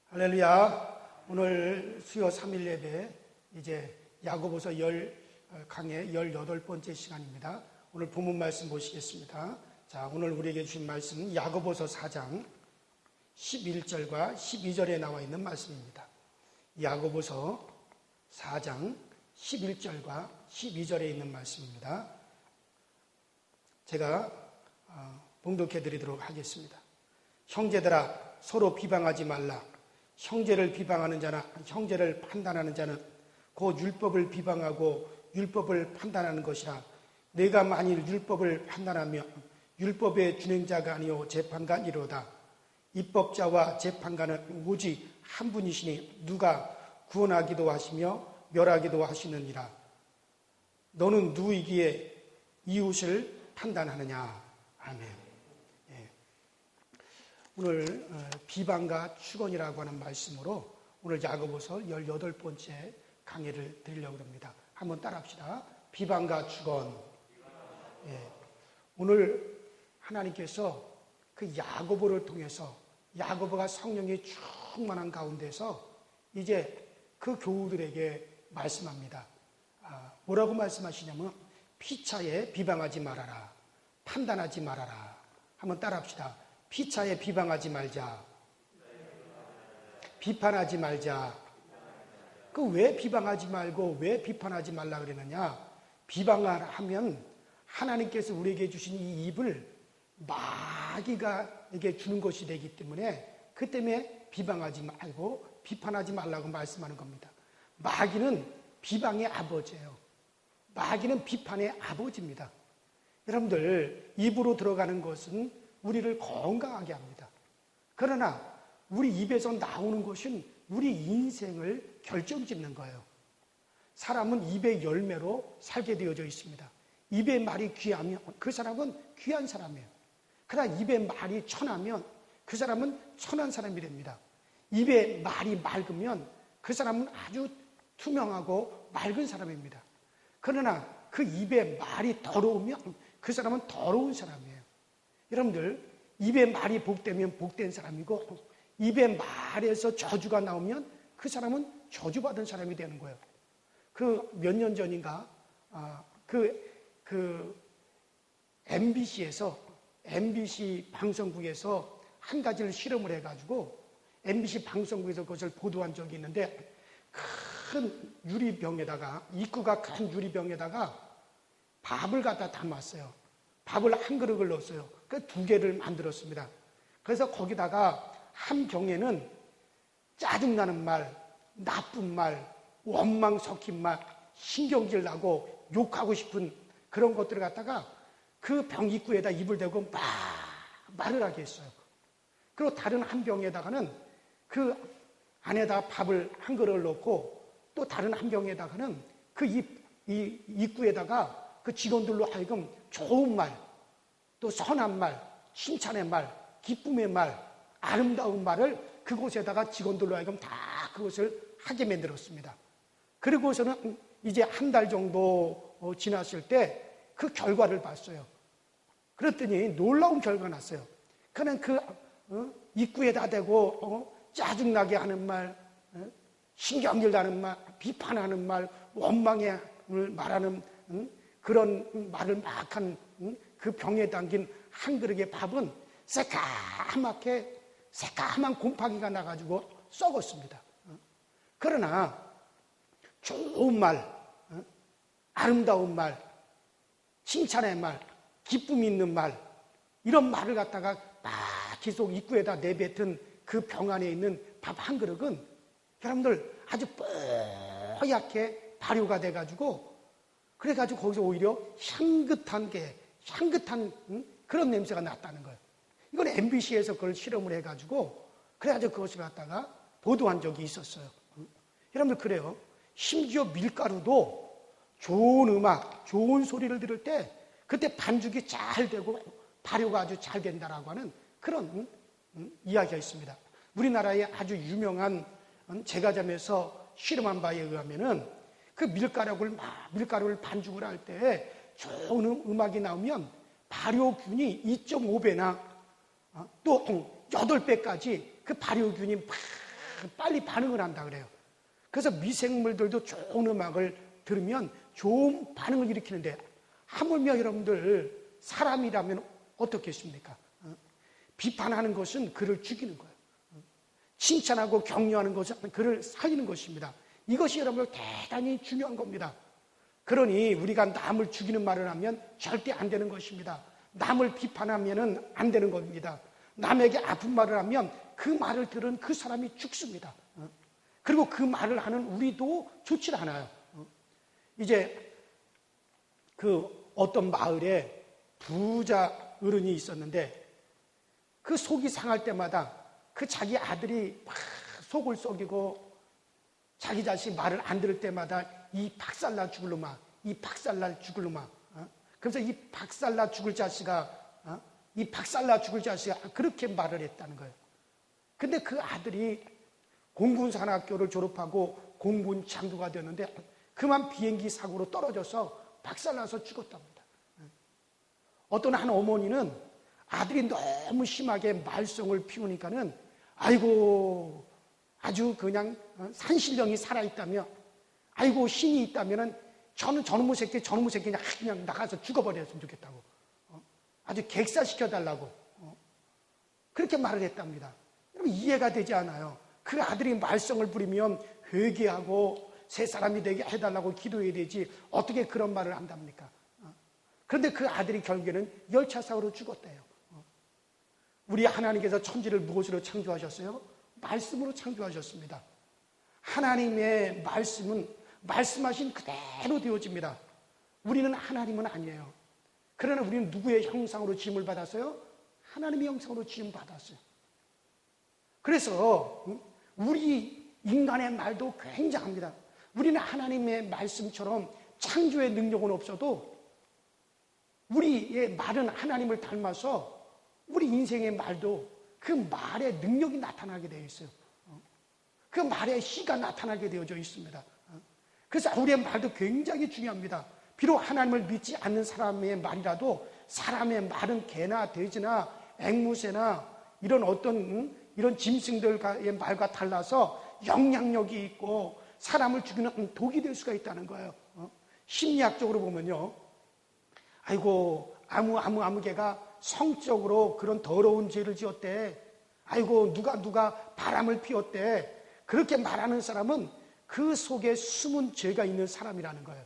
할렐루야. 오늘 수요 3일 예배 이제 야고보서 강의 18번째 시간입니다. 오늘 본문 말씀 보시겠습니다. 자, 오늘 우리에게 주신 말씀은 야고보서 4장 11절과 12절에 나와 있는 말씀입니다. 야고보서 4장 11절과 12절에 있는 말씀입니다. 제가 봉독해 드리도록 하겠습니다. 형제들아, 서로 비방하지 말라. 형제를 비방하는 자나 형제를 판단하는 자는 곧 율법을 비방하고 율법을 판단하는 것이라. 내가 만일 율법을 판단하며 율법의 준행자가 아니요 재판관이로다. 입법자와 재판관은 오직 한 분이시니 누가 구원하기도 하시며 멸하기도 하시느니라. 너는 누구이기에 이웃을 판단하느냐. 아멘. 오늘 비방과 축원이라고 하는 말씀으로 오늘 야고보서 18번째 강의를 드리려고 합니다. 한번 따라합시다. 비방과 축원. 오늘 하나님께서 그 야고보를 통해서 야고보가 성령이 충만한 가운데서 이제 그 교우들에게 말씀합니다. 뭐라고 말씀하시냐면 피차에 비방하지 말아라. 판단하지 말아라. 한번 따라합시다. 피차에 비방하지 말자. 비판하지 말자. 그 왜 비방하지 말고 왜 비판하지 말라 그러느냐? 비방하면 하나님께서 우리에게 주신 이 입을 마귀가 에게 주는 것이 되기 때문에 그 때문에 비방하지 말고 비판하지 말라고 말씀하는 겁니다. 마귀는 비방의 아버지예요. 마귀는 비판의 아버지입니다. 여러분들, 입으로 들어가는 것은 우리를 건강하게 합니다. 그러나 우리 입에서 나오는 것은 우리 인생을 결정짓는 거예요. 사람은 입의 열매로 살게 되어져 있습니다. 입의 말이 귀하면 그 사람은 귀한 사람이에요. 그러나 입의 말이 천하면 그 사람은 천한 사람이 됩니다. 입의 말이 맑으면 그 사람은 아주 투명하고 맑은 사람입니다. 그러나 그 입의 말이 더러우면 그 사람은 더러운 사람이에요. 여러분들, 입의 말이 복되면 복된 사람이고 입의 말에서 저주가 나오면 그 사람은 저주받은 사람이 되는 거예요. 그 몇 년 전인가 MBC 방송국에서 한 가지를 실험을 해가지고 MBC 방송국에서 그것을 보도한 적이 있는데, 큰 유리병에다가, 입구가 큰 유리병에다가 밥을 갖다 담았어요. 밥을 한 그릇을 넣었어요. 그 2개를 만들었습니다. 그래서 거기다가 한 병에는 짜증나는 말, 나쁜 말, 원망 섞인 말, 신경질 나고 욕하고 싶은 그런 것들을 갖다가 그 병 입구에다 입을 대고 막 말을 하게 했어요. 그리고 다른 한 병에다가는 그 안에다 밥을 한 그릇을 넣고 또 다른 한 병에다가는 그 입구에다가 그 직원들로 하여금 좋은 말, 또 선한 말, 칭찬의 말, 기쁨의 말, 아름다운 말을 그곳에다가 직원들로 하여금 다 그것을 하게 만들었습니다. 그리고서는 이제 한 달 정도 지났을 때 그 결과를 봤어요. 그랬더니 놀라운 결과가 났어요. 그는 그 입구에다 대고 짜증나게 하는 말, 신경질 나는 말, 비판하는 말, 원망을 말하는 그런 말을 막 한 그 병에 담긴 한 그릇의 밥은 새까만 곰팡이가 나가지고 썩었습니다. 그러나 좋은 말, 아름다운 말, 칭찬의 말, 기쁨 있는 말, 이런 말을 갖다가 막 계속 입구에다 내뱉은 그 병 안에 있는 밥 한 그릇은 여러분들 아주 뽀얗게 발효가 돼가지고, 그래가지고 거기서 오히려 향긋한 그런 냄새가 났다는 거예요. 이건 MBC에서 그걸 실험을 해가지고 그래가지고 그것을 갖다가 보도한 적이 있었어요. 여러분들, 그래요. 심지어 밀가루도 좋은 음악, 좋은 소리를 들을 때 그때 반죽이 잘 되고 발효가 아주 잘 된다라고 하는 그런 이야기가 있습니다. 우리나라의 아주 유명한 제과점에서 실험한 바에 의하면은 그 밀가루를 반죽을 할 때 좋은 음악이 나오면 발효균이 2.5배나 또 8배까지 그 발효균이 막 빨리 반응을 한다 그래요. 그래서 미생물들도 좋은 음악을 들으면 좋은 반응을 일으키는데 하물며 여러분들 사람이라면 어떻겠습니까? 비판하는 것은 그를 죽이는 거예요. 칭찬하고 격려하는 것은 그를 살리는 것입니다. 이것이 여러분들 대단히 중요한 겁니다. 그러니 우리가 남을 죽이는 말을 하면 절대 안 되는 것입니다. 남을 비판하면 안 되는 겁니다. 남에게 아픈 말을 하면 그 말을 들은 그 사람이 죽습니다. 그리고 그 말을 하는 우리도 좋지 않아요. 이제 그 어떤 마을에 부자 어른이 있었는데 그 속이 상할 때마다 그 자기 아들이 막 속을 썩이고 자기 자식 말을 안 들을 때마다 이 박살나 죽을 놈아, 이 박살나 죽을 놈아. 그래서 이 박살나 죽을 자식아, 이 박살나 죽을 자식아 그렇게 말을 했다는 거예요. 근데 그 아들이 공군산학교를 졸업하고 공군 장교가 되었는데 그만 비행기 사고로 떨어져서 박살나서 죽었답니다. 어떤 한 어머니는 아들이 너무 심하게 말썽을 피우니까는 아이고 아주 그냥 산신령이 살아있다며 아이고 신이 있다면은 저는 저놈의 새끼 그냥 나가서 죽어버렸으면 좋겠다고 아주 객사시켜달라고 그렇게 말을 했답니다. 여러분 이해가 되지 않아요. 그 아들이 말썽을 부리면 회개하고 새 사람이 되게 해달라고 기도해야 되지 어떻게 그런 말을 한답니까? 그런데 그 아들이 결국에는 열차사고로 죽었대요. 우리 하나님께서 천지를 무엇으로 창조하셨어요? 말씀으로 창조하셨습니다. 하나님의 말씀은 말씀하신 그대로 되어집니다. 우리는 하나님은 아니에요. 그러나 우리는 누구의 형상으로 지음을 받았어요? 하나님의 형상으로 지음 받았어요. 그래서 우리 인간의 말도 굉장합니다. 우리는 하나님의 말씀처럼 창조의 능력은 없어도 우리의 말은 하나님을 닮아서 우리 인생의 말도 그 말의 능력이 나타나게 되어 있어요. 그 말의 시가 나타나게 되어져 있습니다. 그래서 우리의 말도 굉장히 중요합니다. 비록 하나님을 믿지 않는 사람의 말이라도 사람의 말은 개나 돼지나 앵무새나 이런 어떤 이런 짐승들의 말과 달라서 영향력이 있고 사람을 죽이는 독이 될 수가 있다는 거예요. 심리학적으로 보면요. 아이고 아무 개가 성적으로 그런 더러운 죄를 지었대. 아이고 누가 바람을 피웠대. 그렇게 말하는 사람은 그 속에 숨은 죄가 있는 사람이라는 거예요.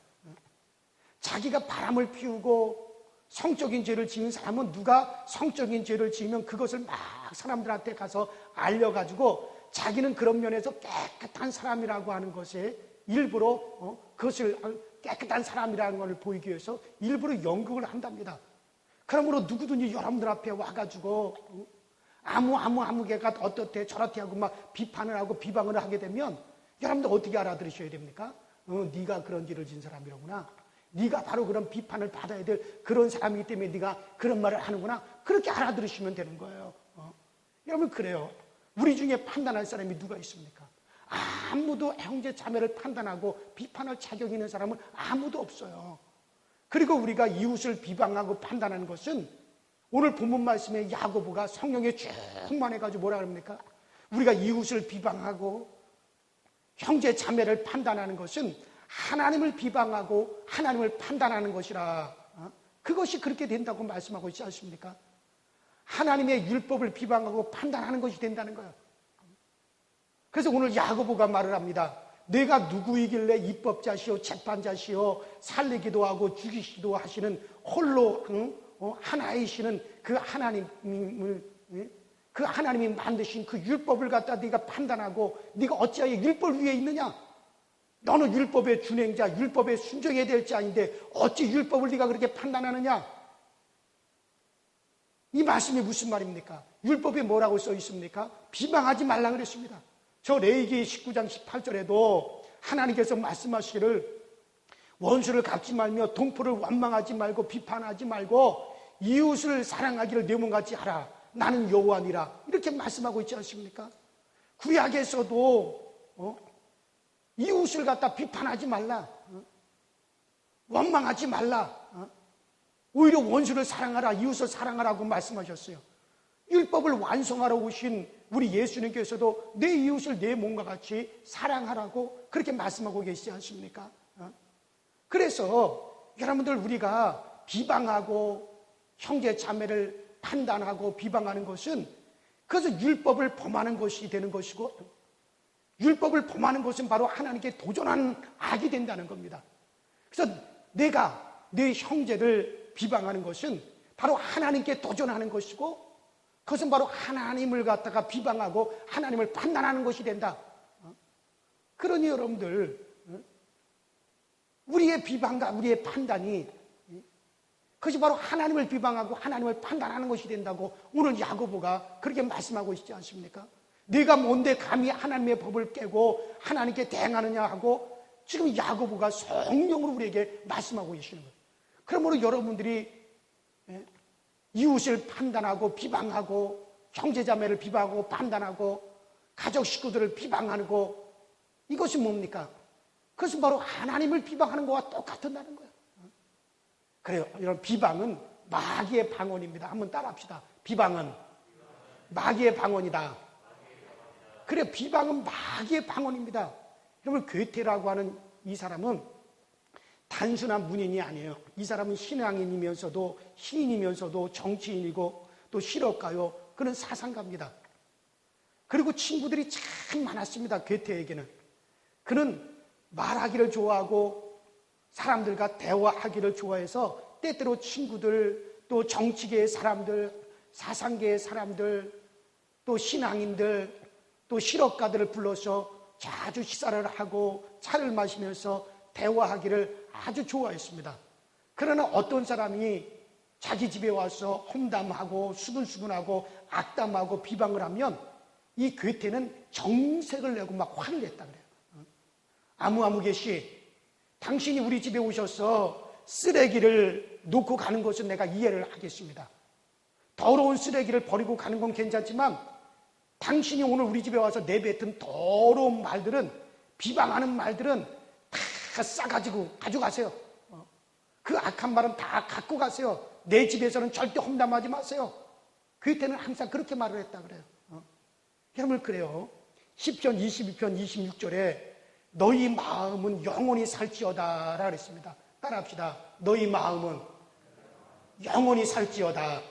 자기가 바람을 피우고 성적인 죄를 지은 사람은 누가 성적인 죄를 지으면 그것을 막 사람들한테 가서 알려가지고 자기는 그런 면에서 깨끗한 사람이라고 하는 것에 일부러 그것을 깨끗한 사람이라는 것을 보이기 위해서 일부러 연극을 한답니다. 그러므로 누구든지 여러분들 앞에 와가지고 아무 개가 어떻대 저렇대 하고 막 비판을 하고 비방을 하게 되면 여러분들 어떻게 알아들으셔야 됩니까? 네가 그런 죄를 진 사람이로구나. 네가 바로 그런 비판을 받아야 될 그런 사람이기 때문에 네가 그런 말을 하는구나. 그렇게 알아들으시면 되는 거예요. 여러분 그래요. 우리 중에 판단할 사람이 누가 있습니까? 아무도 형제 자매를 판단하고 비판할 자격이 있는 사람은 아무도 없어요. 그리고 우리가 이웃을 비방하고 판단하는 것은 오늘 본문 말씀에 야고보가 성령에 충만해가지고 뭐라 그럽니까? 우리가 이웃을 비방하고 형제 자매를 판단하는 것은 하나님을 비방하고 하나님을 판단하는 것이라 그것이 그렇게 된다고 말씀하고 있지 않습니까? 하나님의 율법을 비방하고 판단하는 것이 된다는 거예요. 그래서 오늘 야고보가 말을 합니다. 내가 누구이길래 입법자시오 재판자시오 살리기도 하고 죽이시기도 하시는 홀로 하나이시는 그 하나님을 그 하나님이 만드신 그 율법을 갖다 네가 판단하고 네가 어찌하여 율법 위에 있느냐? 너는 율법의 준행자, 율법에 순종해야 될 자인데 어찌 율법을 네가 그렇게 판단하느냐? 이 말씀이 무슨 말입니까? 율법에 뭐라고 써 있습니까? 비방하지 말라 그랬습니다. 저 레위기 19장 18절에도 하나님께서 말씀하시기를 원수를 갚지 말며 동포를 원망하지 말고 비판하지 말고 이웃을 사랑하기를 내 몸같이 하라. 나는 여호와니라. 이렇게 말씀하고 있지 않습니까? 구약에서도 이웃을 갖다 비판하지 말라. 원망하지 말라. 오히려 원수를 사랑하라. 이웃을 사랑하라고 말씀하셨어요. 율법을 완성하러 오신 우리 예수님께서도 내 이웃을 내 몸과 같이 사랑하라고 그렇게 말씀하고 계시지 않습니까? 그래서 여러분들 우리가 비방하고 형제 자매를 판단하고 비방하는 것은 그것은 율법을 범하는 것이 되는 것이고, 율법을 범하는 것은 바로 하나님께 도전하는 악이 된다는 겁니다. 그래서 내가 내 형제를 비방하는 것은 바로 하나님께 도전하는 것이고, 그것은 바로 하나님을 갖다가 비방하고 하나님을 판단하는 것이 된다. 그러니 여러분들, 우리의 비방과 우리의 판단이 그것이 바로 하나님을 비방하고 하나님을 판단하는 것이 된다고 오늘 야고보가 그렇게 말씀하고 있지 않습니까? 네가 뭔데 감히 하나님의 법을 깨고 하나님께 대항하느냐 하고 지금 야고보가 성령으로 우리에게 말씀하고 계시는 거예요. 그러므로 여러분들이 이웃을 판단하고 비방하고 형제자매를 비방하고 판단하고 가족 식구들을 비방하고 이것이 뭡니까? 그것은 바로 하나님을 비방하는 것과 똑같다는 거예요. 그래요. 이런 비방은 마귀의 방언입니다. 한번 따라합시다. 비방은 마귀의 방언이다. 그래, 비방은 마귀의 방언입니다. 여러분, 괴테라고 하는 이 사람은 단순한 문인이 아니에요. 이 사람은 신앙인이면서도 시인이면서도 정치인이고 또 실업가요. 그는 사상가입니다. 그리고 친구들이 참 많았습니다. 괴테에게는. 그는 말하기를 좋아하고 사람들과 대화하기를 좋아해서 때때로 친구들, 또 정치계의 사람들, 사상계의 사람들, 또 신앙인들, 또 실업가들을 불러서 자주 식사를 하고 차를 마시면서 대화하기를 아주 좋아했습니다. 그러나 어떤 사람이 자기 집에 와서 험담하고 수근수근하고 악담하고 비방을 하면 이 괴테는 정색을 내고 막 화를 냈다 그래요. 아무개 씨, 당신이 우리 집에 오셔서 쓰레기를 놓고 가는 것은 내가 이해를 하겠습니다. 더러운 쓰레기를 버리고 가는 건 괜찮지만 당신이 오늘 우리 집에 와서 내뱉은 더러운 말들은, 비방하는 말들은 다 싸가지고 가져가세요. 그 악한 말은 다 갖고 가세요. 내 집에서는 절대 험담하지 마세요. 그때는 항상 그렇게 말을 했다 그래요. 여러분, 그래요. 시편 22편 26절에 너희 마음은 영원히 살지어다 라고 했습니다. 따라합시다. 너희 마음은 영원히 살지어다.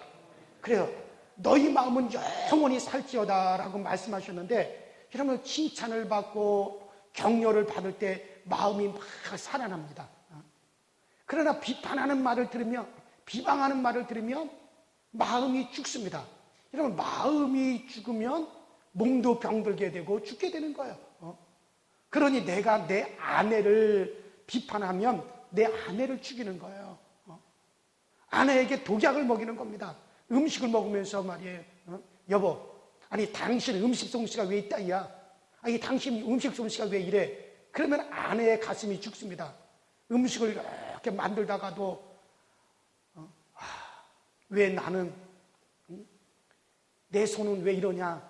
그래요. 너희 마음은 영원히 살지어다 라고 말씀하셨는데, 여러분, 칭찬을 받고 격려를 받을 때 마음이 막 살아납니다. 그러나 비판하는 말을 들으면, 비방하는 말을 들으면 마음이 죽습니다. 여러분, 마음이 죽으면 몸도 병들게 되고 죽게 되는 거예요. 그러니 내가 내 아내를 비판하면 내 아내를 죽이는 거예요. 아내에게 독약을 먹이는 겁니다. 음식을 먹으면서 말이에요. 여보, 아니 당신 음식 솜씨가 왜 있다이야? 아니 당신 음식 솜씨가 왜 이래? 그러면 아내의 가슴이 죽습니다. 음식을 이렇게 만들다가도 왜 나는, 내 손은 왜 이러냐?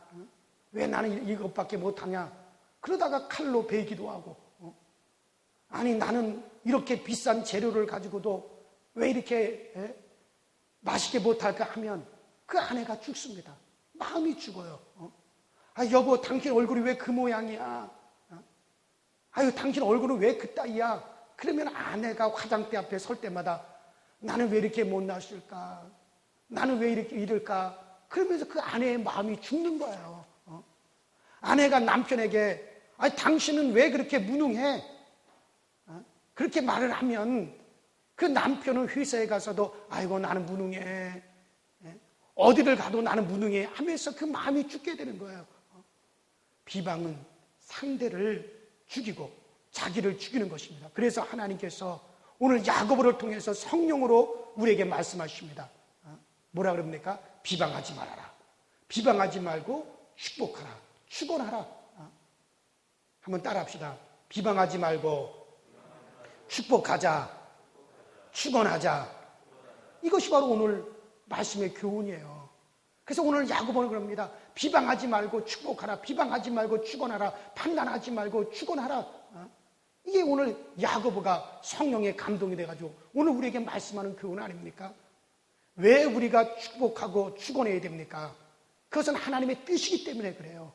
왜 나는 이것밖에 못하냐? 그러다가 칼로 베기도 하고, 아니 나는 이렇게 비싼 재료를 가지고도 왜 이렇게 맛있게 못할까 하면 그 아내가 죽습니다. 마음이 죽어요. 아, 여보, 당신 얼굴이 왜 그 모양이야? 아유, 당신 얼굴은 왜 그 따위야? 그러면 아내가 화장대 앞에 설 때마다 나는 왜 이렇게 못났을까? 나는 왜 이렇게 이럴까? 그러면서 그 아내의 마음이 죽는 거예요. 아내가 남편에게 아니, 당신은 왜 그렇게 무능해? 그렇게 말을 하면 그 남편은 회사에 가서도 아이고 나는 무능해, 어디를 가도 나는 무능해 하면서 그 마음이 죽게 되는 거예요. 비방은 상대를 죽이고 자기를 죽이는 것입니다. 그래서 하나님께서 오늘 야고보를 통해서 성령으로 우리에게 말씀하십니다. 뭐라 그럽니까? 비방하지 말아라. 비방하지 말고 축복하라. 축원하라. 한번 따라합시다. 비방하지 말고 축복하자. 축원하자. 이것이 바로 오늘 말씀의 교훈이에요. 그래서 오늘 야고보는 그럽니다. 비방하지 말고 축복하라. 비방하지 말고 축원하라. 판단하지 말고 축원하라. 이게 오늘 야고보가 성령의 감동이 돼가지고 오늘 우리에게 말씀하는 교훈 아닙니까? 왜 우리가 축복하고 축원해야 됩니까? 그것은 하나님의 뜻이기 때문에 그래요.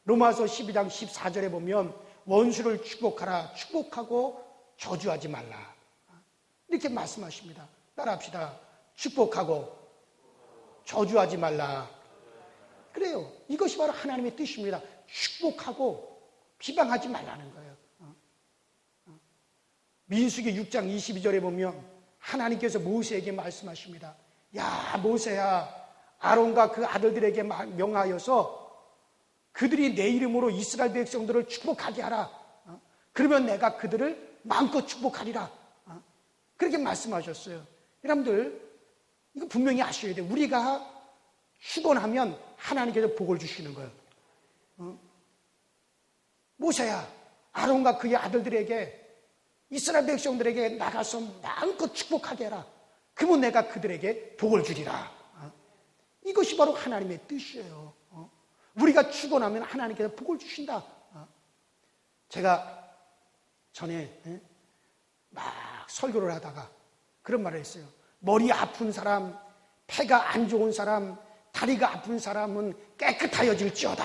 로마서 12장 14절에 보면 원수를 축복하라, 축복하고 저주하지 말라, 이렇게 말씀하십니다. 따라합시다. 축복하고 저주하지 말라. 그래요. 이것이 바로 하나님의 뜻입니다. 축복하고 비방하지 말라는 거예요. 민수기 6장 22절에 보면 하나님께서 모세에게 말씀하십니다. 야, 모세야, 아론과 그 아들들에게 명하여서 그들이 내 이름으로 이스라엘 백성들을 축복하게 하라. 그러면 내가 그들을 마음껏 축복하리라. 그렇게 말씀하셨어요. 여러분들, 이거 분명히 아셔야 돼요. 우리가 축원하면 하나님께서 복을 주시는 거예요. 모세야, 아론과 그의 아들들에게, 이스라엘 백성들에게 나가서 마음껏 축복하게 해라. 그러면 내가 그들에게 복을 주리라. 이것이 바로 하나님의 뜻이에요. 우리가 축원하면 하나님께서 복을 주신다. 제가 전에 막 설교를 하다가 그런 말을 했어요. 머리 아픈 사람, 폐가 안 좋은 사람, 다리가 아픈 사람은 깨끗하여질지어다.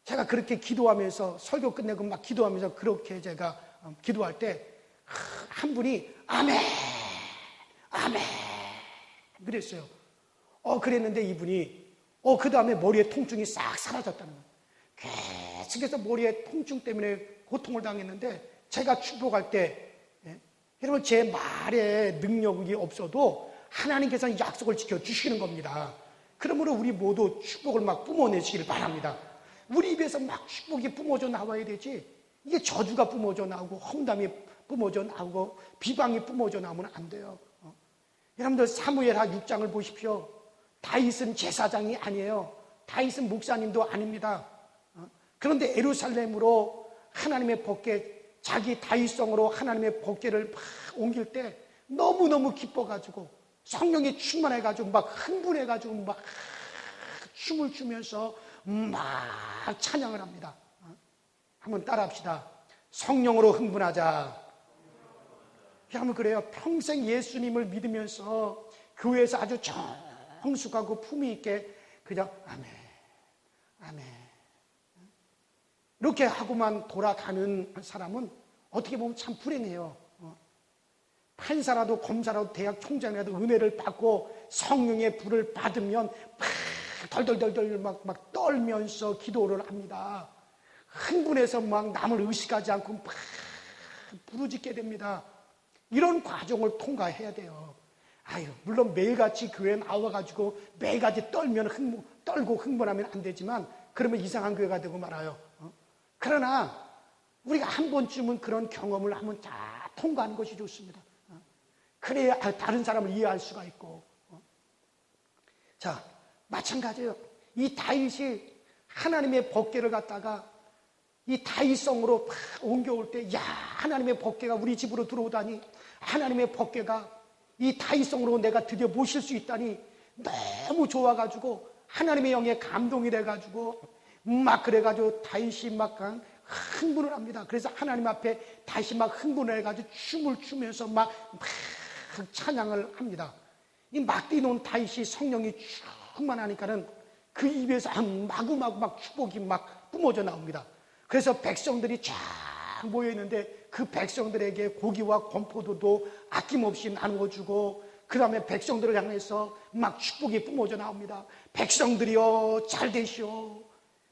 제가 그렇게 기도하면서, 설교 끝내고 막 기도하면서 그렇게 제가 기도할 때 한 분이 아멘, 아멘 그랬어요. 그랬는데 이분이 그 다음에 머리에 통증이 싹 사라졌다는 거예요. 계속해서 머리에 통증 때문에 고통을 당했는데, 제가 축복할 때, 여러분, 제 말에 능력이 없어도 하나님께서는 약속을 지켜주시는 겁니다. 그러므로 우리 모두 축복을 막 뿜어내시길 바랍니다. 우리 입에서 막 축복이 뿜어져 나와야 되지, 이게 저주가 뿜어져 나오고 험담이 뿜어져 나오고 비방이 뿜어져 나오면 안 돼요. 여러분들, 사무엘하 6장을 보십시오. 다윗은 제사장이 아니에요. 다윗은 목사님도 아닙니다. 그런데 예루살렘으로 하나님의 법궤, 자기 다윗성으로 하나님의 법궤를 막 옮길 때 너무너무 기뻐가지고 성령이 충만해가지고 막 흥분해가지고 막 춤을 추면서 막 찬양을 합니다. 한번 따라합시다. 성령으로 흥분하자. 여러분, 그래요. 평생 예수님을 믿으면서 교회에서 아주 정숙하고 품위 있게 그냥 아멘, 아멘 이렇게 하고만 돌아가는 사람은 어떻게 보면 참 불행해요. 판사라도 검사라도 대학 총장이라도 은혜를 받고 성령의 불을 받으면 막 덜덜덜덜 막 떨면서 기도를 합니다. 흥분해서 막 남을 의식하지 않고 막 부르짖게 됩니다. 이런 과정을 통과해야 돼요. 물론 매일같이 교회에 나와가지고 매일같이 떨고 흥분하면 안 되지만, 그러면 이상한 교회가 되고 말아요. 그러나 우리가 한 번쯤은 그런 경험을 한번 다 통과하는 것이 좋습니다. 그래야 다른 사람을 이해할 수가 있고. 자, 마찬가지예요. 이 다윗이 하나님의 법궤를 갖다가 이 다윗성으로 막 옮겨올 때, 야, 하나님의 법궤가 우리 집으로 들어오다니, 하나님의 법궤가 이 다윗성으로 내가 드디어 모실 수 있다니 너무 좋아가지고 하나님의 영에 감동이 돼가지고 막 그래가지고 다윗이 막 흥분을 합니다. 그래서 하나님 앞에 다시 막 흥분을 해가지고 춤을 추면서 막 찬양을 합니다. 이 막 뛰는 다윗이 성령이 충만하니까는 그 입에서 마구마구 막 축복이 막 뿜어져 나옵니다. 그래서 백성들이 쫙 모여있는데 그 백성들에게 고기와 건포도도 아낌없이 나누어주고, 그 다음에 백성들을 향해서 막 축복이 뿜어져 나옵니다. 백성들이여 잘 되시오.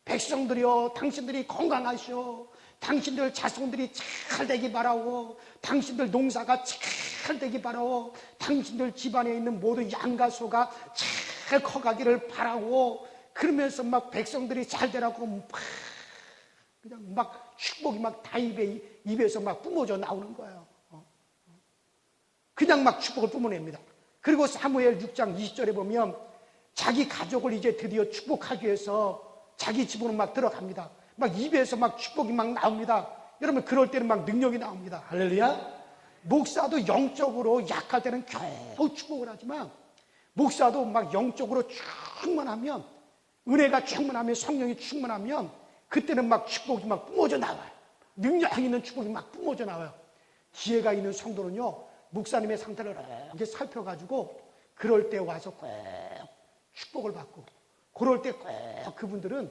백성들이여 당신들이 건강하시오. 당신들 자손들이 잘 되기 바라오. 당신들 농사가 잘 되기 바라오. 당신들 집안에 있는 모든 양과 소가 잘 커가기를 바라오. 그러면서 막 백성들이 잘 되라고 그냥 막 축복이 막 다윗의 입에서 막 뿜어져 나오는 거예요. 그냥 막 축복을 뿜어냅니다. 그리고 사무엘 6장 20절에 보면 자기 가족을 이제 드디어 축복하기 위해서 자기 집으로 막 들어갑니다. 막 입에서 막 축복이 막 나옵니다. 여러분, 그럴 때는 막 능력이 나옵니다. 할렐루야. 목사도 영적으로 약할 때는 겨우 축복을 하지만, 목사도 막 영적으로 충만하면, 은혜가 충만하면, 성령이 충만하면 그때는 막 축복이 막 뿜어져 나와요. 능력 있는 축복이 막 뿜어져 나와요. 지혜가 있는 성도는요, 목사님의 상태를 이렇게 살펴가지고 그럴 때 와서 꼭 축복을 받고, 그럴 때 꼭 그분들은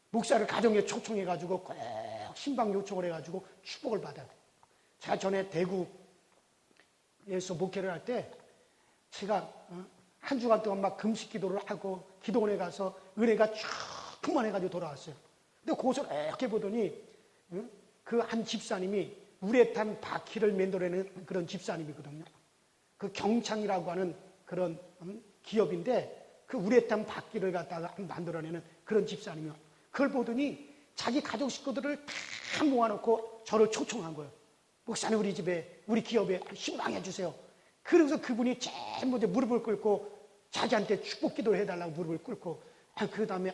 목사를 가정에 초청해가지고 꼭 신방 요청을 해가지고 축복을 받아요. 제가 전에 대구에서 목회를 할 때 제가 한 주간 동안 막 금식 기도를 하고 기도원에 가서 은혜가 충만해가지고 돌아왔어요. 근데 거기서 이렇게 보더니 그 한 집사님이 우레탄 바퀴를 만들어내는 그런 집사님이거든요. 그 경창이라고 하는 그런 기업인데 그 우레탄 바퀴를 갖다가 만들어내는 그런 집사님이요. 그걸 보더니 자기 가족 식구들을 다 모아놓고 저를 초청한 거예요. 목사님 우리 집에 우리 기업에 신방해 주세요. 그래서 그분이 제일 먼저 무릎을 꿇고 자기한테 축복 기도를 해달라고 무릎을 꿇고 그 다음에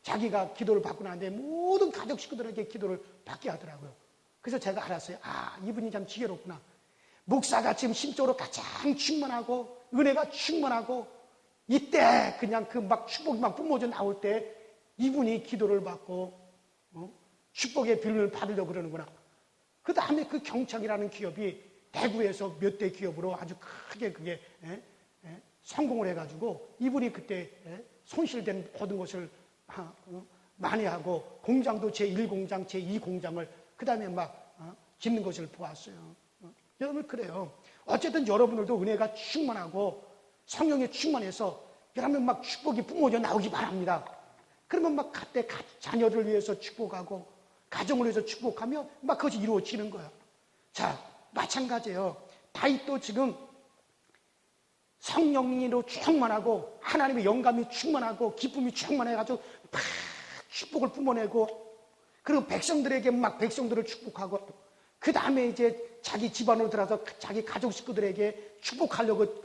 자기가 기도를 받고 나는데 모든 가족 식구들에게 기도를 받게 하더라고요. 그래서 제가 알았어요. 아, 이분이 참 지혜롭구나. 목사가 지금 심적으로 가장 충만하고 은혜가 충만하고 이때 그냥 그 막 축복이 막 뿜어져 나올 때 이분이 기도를 받고 축복의 비밀을 받으려고 그러는구나. 그 다음에 그 경창이라는 기업이 대구에서 몇 대 기업으로 아주 크게 그게 성공을 해가지고 이분이 그때 손실된 모든 것을 만회하고 공장도 제1공장, 제2공장을 그 다음에 막 짓는 것을 보았어요. 여러분 그래요. 어쨌든 여러분들도 은혜가 충만하고 성령이 충만해서 여러분 막 축복이 뿜어져 나오기 바랍니다. 그러면 막 그때 자녀를 위해서 축복하고 가정을 위해서 축복하면 막 그것이 이루어지는 거예요. 자, 마찬가지예요. 다윗도 지금 성령으로 충만하고 하나님의 영감이 충만하고 기쁨이 충만해가지고 막 축복을 뿜어내고 그리고 백성들에게 막 백성들을 축복하고 그 다음에 이제 자기 집안으로 들어가서 자기 가족 식구들에게 축복하려고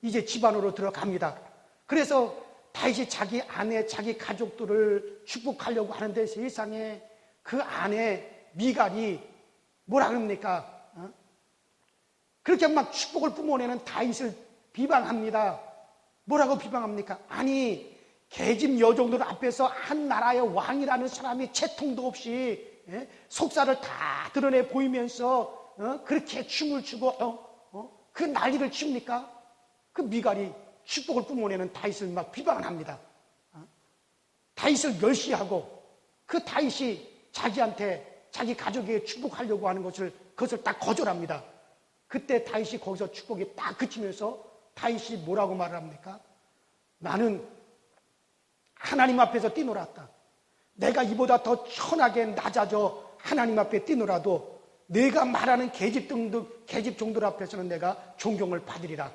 이제 집안으로 들어갑니다. 그래서 다윗이 자기 아내, 자기 가족들을 축복하려고 하는데 세상에 그 아내 미갈이 뭐라 그럽니까? 그렇게 막 축복을 뿜어내는 다윗을 비방합니다. 뭐라고 비방합니까? 아니 계집 여종들 앞에서 한 나라의 왕이라는 사람이 채통도 없이 속살을 다 드러내 보이면서 그렇게 춤을 추고 그 난리를 칩니까? 그 미갈이 축복을 뿜어내는 다윗을 막 비방을 합니다. 다윗을 멸시하고 그 다윗이 자기한테 자기 가족에게 축복하려고 하는 그것을 딱 거절합니다. 그때 다윗이 거기서 축복이 딱 그치면서 다윗이 뭐라고 말을 합니까? 나는 하나님 앞에서 뛰놀았다. 내가 이보다 더 천하게 낮아져 하나님 앞에 뛰놀아도 내가 말하는 계집 종들 앞에서는 내가 존경을 받으리라.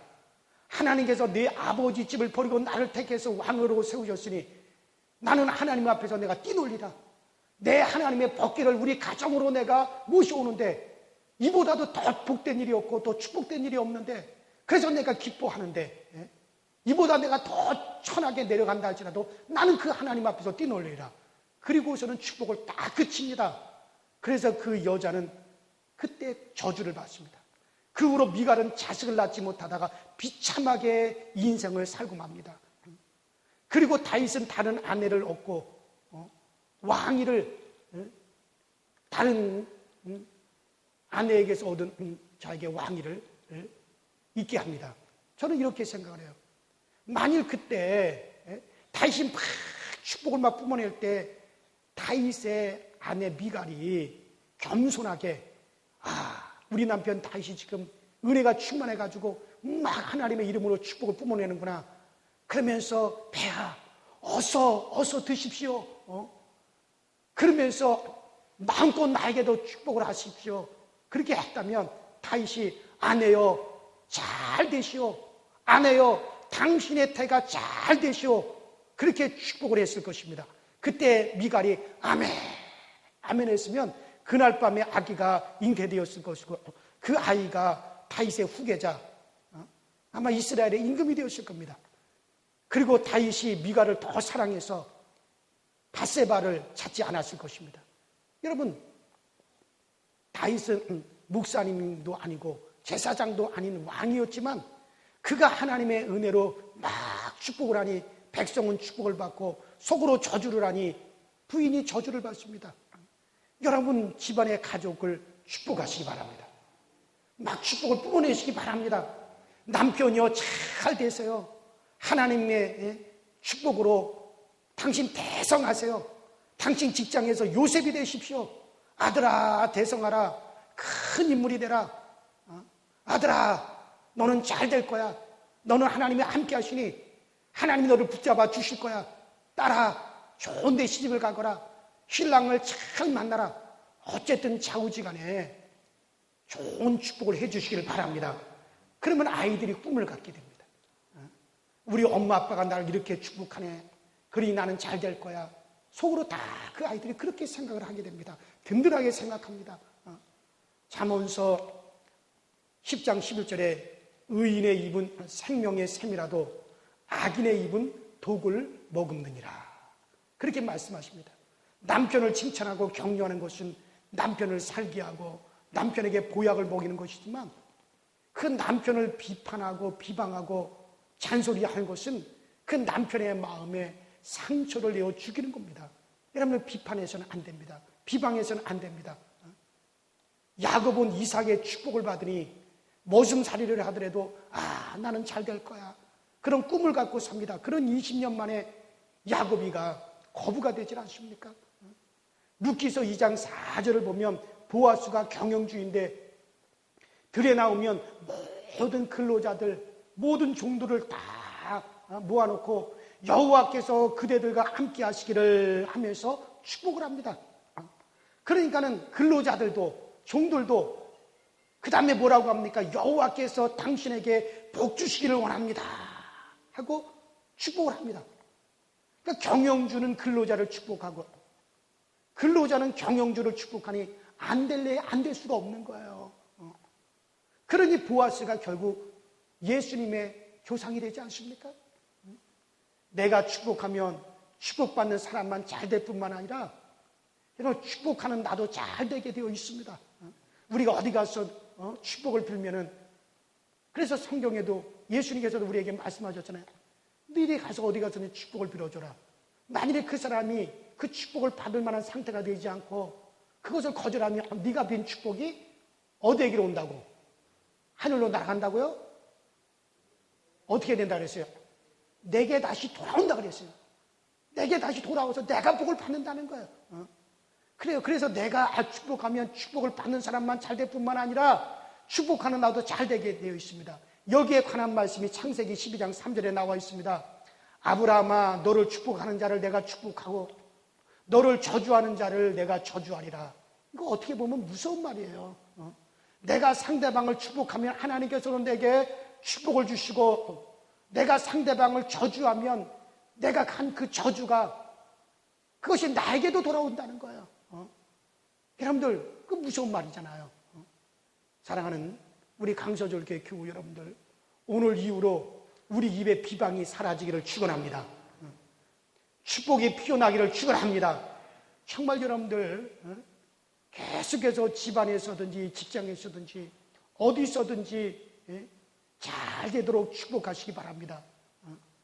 하나님께서 내 아버지 집을 버리고 나를 택해서 왕으로 세우셨으니 나는 하나님 앞에서 내가 뛰놀리라. 내 하나님의 법궤를 우리 가정으로 내가 모셔오는데 이보다도 더 복된 일이 없고 더 축복된 일이 없는데 그래서 내가 기뻐하는데 이보다 내가 더 천하게 내려간다 할지라도 나는 그 하나님 앞에서 뛰놀리라. 그리고서는 축복을 딱 그칩니다. 그래서 그 여자는 그때 저주를 받습니다. 그 후로 미갈은 자식을 낳지 못하다가 비참하게 인생을 살고 맙니다. 그리고 다윗은 다른 아내를 얻고 왕위를 다른 아내에게서 얻은 자에게 왕위를 있게 합니다. 저는 이렇게 생각을 해요. 만일 그때 다윗이 막 축복을 막 뿜어낼 때 다윗의 아내 미갈이 겸손하게 우리 남편 다윗이 지금 은혜가 충만해가지고 막 하나님의 이름으로 축복을 뿜어내는구나. 그러면서 배야 어서 드십시오. 그러면서 마음껏 나에게도 축복을 하십시오. 그렇게 했다면 다윗이 아내여 잘 되시오. 아내여 당신의 태가 잘 되시오. 그렇게 축복을 했을 것입니다. 그때 미갈이 아멘 아멘 했으면 그날 밤에 아기가 잉태되었을 것이고 그 아이가 다윗의 후계자 아마 이스라엘의 임금이 되었을 겁니다. 그리고 다윗이 미갈을 더 사랑해서 밧세바를 찾지 않았을 것입니다. 여러분 다윗은 목사님도 아니고 제사장도 아닌 왕이었지만 그가 하나님의 은혜로 막 축복을 하니 백성은 축복을 받고 속으로 저주를 하니 부인이 저주를 받습니다. 여러분 집안의 가족을 축복하시기 바랍니다. 막 축복을 뿜어내시기 바랍니다. 남편이요 잘 되세요. 하나님의 축복으로 당신 대성하세요. 당신 직장에서 요셉이 되십시오. 아들아 대성하라. 큰 인물이 되라. 아들아 너는 잘 될 거야. 너는 하나님이 함께 하시니 하나님이 너를 붙잡아 주실 거야. 딸아 좋은 데 시집을 가거라. 신랑을 잘 만나라. 어쨌든 좌우지간에 좋은 축복을 해 주시기를 바랍니다. 그러면 아이들이 꿈을 갖게 됩니다. 우리 엄마 아빠가 나를 이렇게 축복하네. 그러니 나는 잘 될 거야. 속으로 다 그 아이들이 그렇게 생각을 하게 됩니다. 든든하게 생각합니다. 잠언서 10장 11절에 의인의 입은 생명의 샘이라도 악인의 입은 독을 머금느니라. 그렇게 말씀하십니다. 남편을 칭찬하고 격려하는 것은 남편을 살게 하고 남편에게 보약을 먹이는 것이지만 그 남편을 비판하고 비방하고 잔소리하는 것은 그 남편의 마음에 상처를 내어 죽이는 겁니다. 여러분 비판해서는 안 됩니다. 비방해서는 안 됩니다. 야곱은 이삭의 축복을 받으니 머슴살이를 하더라도 나는 잘 될 거야. 그런 꿈을 갖고 삽니다. 그런 20년 만에 야곱이가 거부가 되질 않습니까? 룻기서 2장 4절을 보면 보아스가 경영주인데 들에 나오면 모든 근로자들 모든 종들을 다 모아놓고 여호와께서 그대들과 함께 하시기를 하면서 축복을 합니다. 그러니까는 근로자들도 종들도 그 다음에 뭐라고 합니까? 여호와께서 당신에게 복 주시기를 원합니다 하고 축복을 합니다. 그러니까 경영주는 근로자를 축복하고 근로자는 경영주를 축복하니 안 될래 안 될 수가 없는 거예요. 그러니 보아스가 결국 예수님의 조상이 되지 않습니까? 내가 축복하면 축복받는 사람만 잘 될 뿐만 아니라 축복하는 나도 잘 되게 되어 있습니다. 우리가 어디 가서 축복을 빌면은 그래서 성경에도 예수님께서도 우리에게 말씀하셨잖아요. 너희들이 가서 어디 가서 축복을 빌어줘라. 만일에 그 사람이 그 축복을 받을 만한 상태가 되지 않고 그것을 거절하면 네가 빈 축복이 어디에게로 온다고? 하늘로 날아간다고요? 어떻게 된다 그랬어요? 내게 다시 돌아온다 그랬어요. 내게 다시 돌아와서 내가 복을 받는다는 거예요. 그래요. 그래서 내가 축복하면 축복을 받는 사람만 잘 될 뿐만 아니라 축복하는 나도 잘 되게 되어 있습니다. 여기에 관한 말씀이 창세기 12장 3절에 나와 있습니다. 아브라함아 너를 축복하는 자를 내가 축복하고 너를 저주하는 자를 내가 저주하리라. 이거 어떻게 보면 무서운 말이에요. 내가 상대방을 축복하면 하나님께서는 내게 축복을 주시고 내가 상대방을 저주하면 내가 간 그 저주가 그것이 나에게도 돌아온다는 거예요. 여러분들 그 무서운 말이잖아요. 사랑하는 우리 강서절교회 교우 여러분들, 오늘 이후로 우리 입에 비방이 사라지기를 축원합니다. 축복이 피어나기를 축원합니다. 정말 여러분들 계속해서 집안에서든지 직장에서든지 어디서든지 잘 되도록 축복하시기 바랍니다.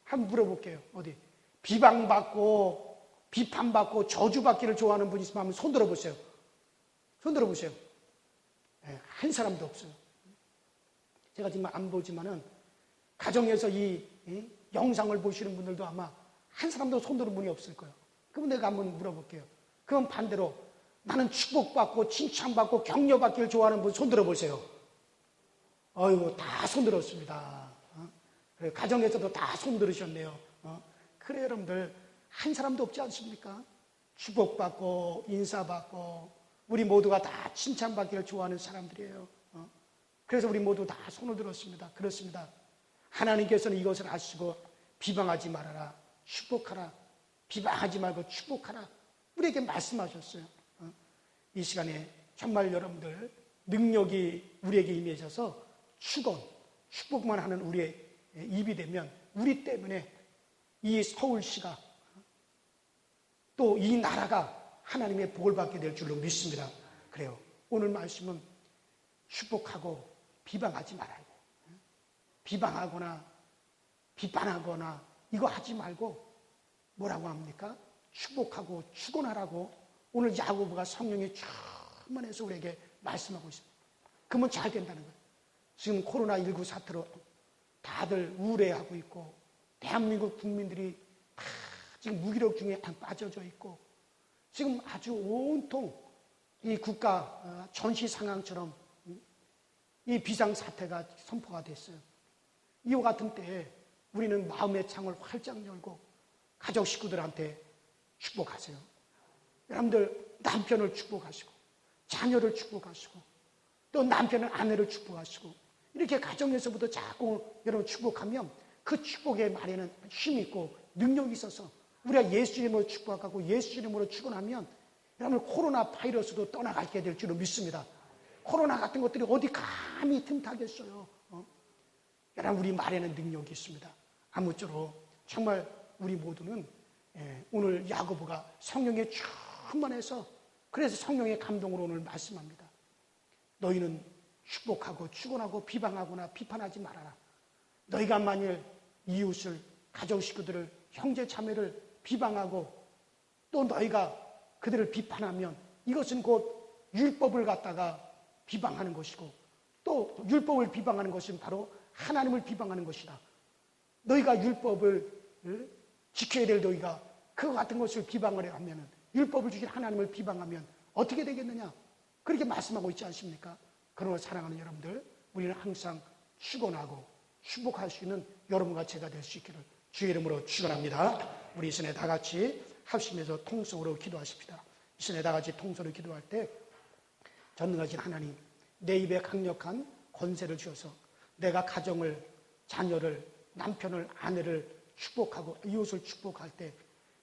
한번 물어볼게요. 어디 비방받고 비판받고 저주받기를 좋아하는 분이 있으면 한번 손 들어보세요. 손 들어보세요. 한 사람도 없어요. 제가 지금 안 보지만은 가정에서 이 영상을 보시는 분들도 아마 한 사람도 손 들은 분이 없을 거예요. 그럼 내가 한번 물어볼게요. 그럼 반대로 나는 축복받고 칭찬받고 격려받기를 좋아하는 분 손 들어보세요. 어이구 다 손 들었습니다. 그래, 가정에서도 다 손 들으셨네요. 그래 여러분들 한 사람도 없지 않습니까? 축복받고 인사받고 우리 모두가 다 칭찬받기를 좋아하는 사람들이에요. 그래서 우리 모두 다 손을 들었습니다. 그렇습니다. 하나님께서는 이것을 아시고 비방하지 말아라. 축복하라. 비방하지 말고 축복하라. 우리에게 말씀하셨어요. 이 시간에 정말 여러분들 능력이 우리에게 임해져서 축복만 하는 우리의 입이 되면 우리 때문에 이 서울시가 또 이 나라가 하나님의 복을 받게 될 줄로 믿습니다. 그래요. 오늘 말씀은 축복하고 비방하지 말아요. 비방하거나 비판하거나 이거 하지 말고 뭐라고 합니까? 축복하고 축원하라고 오늘 야고보가 성령이 충만해서 우리에게 말씀하고 있습니다. 그러면 잘 된다는 거예요. 지금 코로나19 사태로 다들 우울해하고 있고 대한민국 국민들이 다 지금 무기력증에 빠져져 있고 지금 아주 온통 이 국가 전시 상황처럼 이 비상사태가 선포가 됐어요. 이와 같은 때에 우리는 마음의 창을 활짝 열고 가족 식구들한테 축복하세요. 여러분들 남편을 축복하시고 자녀를 축복하시고 또 남편은 아내를 축복하시고 이렇게 가정에서부터 자꾸 여러분 축복하면 그 축복의 말에는 힘이 있고 능력이 있어서 우리가 예수 이름으로 축복하고 예수 이름으로 축원하면 여러분 코로나 바이러스도 떠나가게 될 줄로 믿습니다. 코로나 같은 것들이 어디 감히 틈타겠어요. 여러분 우리 말에는 능력이 있습니다. 아무쪼록 정말 우리 모두는 오늘 야고보가 성령에 충만해서 그래서 성령의 감동으로 오늘 말씀합니다. 너희는 축복하고 축원하고 비방하거나 비판하지 말아라. 너희가 만일 이웃을 가족 식구들을 형제 자매를 비방하고 또 너희가 그들을 비판하면 이것은 곧 율법을 갖다가 비방하는 것이고 또 율법을 비방하는 것은 바로 하나님을 비방하는 것이다. 너희가 율법을 지켜야 될 너희가 그와 같은 것을 비방을 하면 율법을 주신 하나님을 비방하면 어떻게 되겠느냐? 그렇게 말씀하고 있지 않습니까? 그러나 사랑하는 여러분들, 우리는 항상 축원하고 축복할 수 있는 여러분과 제가 될 수 있기를 주의 이름으로 축원합니다. 우리 이 시간에 다 같이 합심해서 통성으로 기도하십시다. 이 시간에 다 같이 통성으로 기도할 때 전능하신 하나님, 내 입에 강력한 권세를 주셔서 내가 가정을, 자녀를, 남편을, 아내를 축복하고 이웃을 축복할 때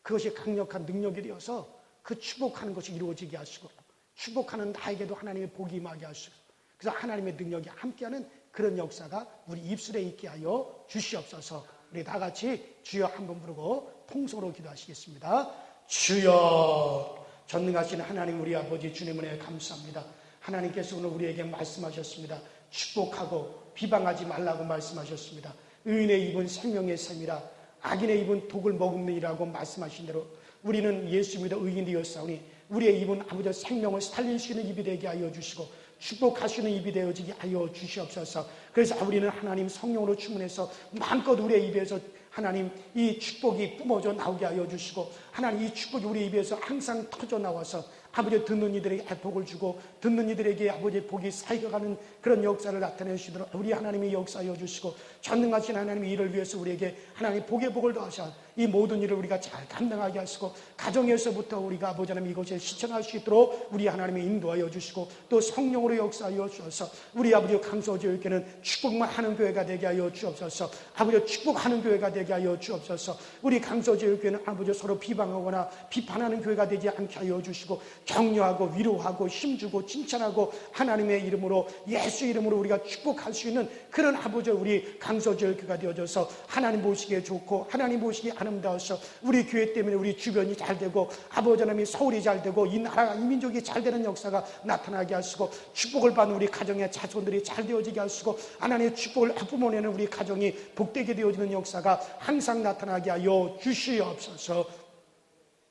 그것이 강력한 능력이 되어서 그 축복하는 것이 이루어지게 하시고 축복하는 나에게도 하나님의 복이 임하게 하시고 그래서 하나님의 능력이 함께하는 그런 역사가 우리 입술에 있게 하여 주시옵소서. 우리 다 같이 주여 한번 부르고 통성으로 기도하시겠습니다. 주여, 전능하신 하나님 우리 아버지 주님 은혜 감사합니다. 하나님께서 오늘 우리에게 말씀하셨습니다. 축복하고 비방하지 말라고 말씀하셨습니다. 의인의 입은 생명의 샘이라 악인의 입은 독을 머금느니라고 말씀하신 대로 우리는 예수 믿어 의인 되었사오니 우리의 입은 아버지 생명을 살릴 수 있는 입이 되게 하여 주시고 축복하시는 입이 되어지게 하여 주시옵소서. 그래서 우리는 하나님 성령으로 충만해서 마음껏 우리의 입에서 하나님 이 축복이 뿜어져 나오게 하여 주시고 하나님 이 축복이 우리 입에서 항상 터져 나와서 아버지 듣는 이들에게 복을 주고 듣는 이들에게 아버지 복이 쌓여가는 그런 역사를 나타내시도록 우리 하나님이 역사하여 주시고 전능하신 하나님의 일을 위해서 우리에게 하나님 복의 복을 더하셔 이 모든 일을 우리가 잘 감당하게 하시고 가정에서부터 우리가 아버지 하나님 이곳에 시청할 수 있도록 우리 하나님이 인도하여 주시고 또 성령으로 역사하여 주셔서 우리 아버지 강서교회는 축복만 하는 교회가 되게 하여 주옵소서. 아버지 축복하는 교회가 되게 하여 주옵소서. 우리 강서교회는 아버지 서로 비방하거나 비판하는 교회가 되지 않게 하여 주시고 격려하고 위로하고 힘주고 칭찬하고 하나님의 이름으로 예수 이름으로 우리가 축복할 수 있는 그런 아버지 우리 강서교회가 되어져서 하나님 보시기에 좋고 하나님 보시기에 아름다워서 우리 교회 때문에 우리 주변이 잘 되고 아버지 하나님이 서울이 잘 되고 이 나라가 이 민족이 잘 되는 역사가 나타나게 하시고 축복을 받는 우리 가정의 자손들이 잘 되어지게 하시고 하나님의 축복을 뿜어내는 우리 가정이 복되게 되어지는 역사가 항상 나타나게 하여 주시옵소서.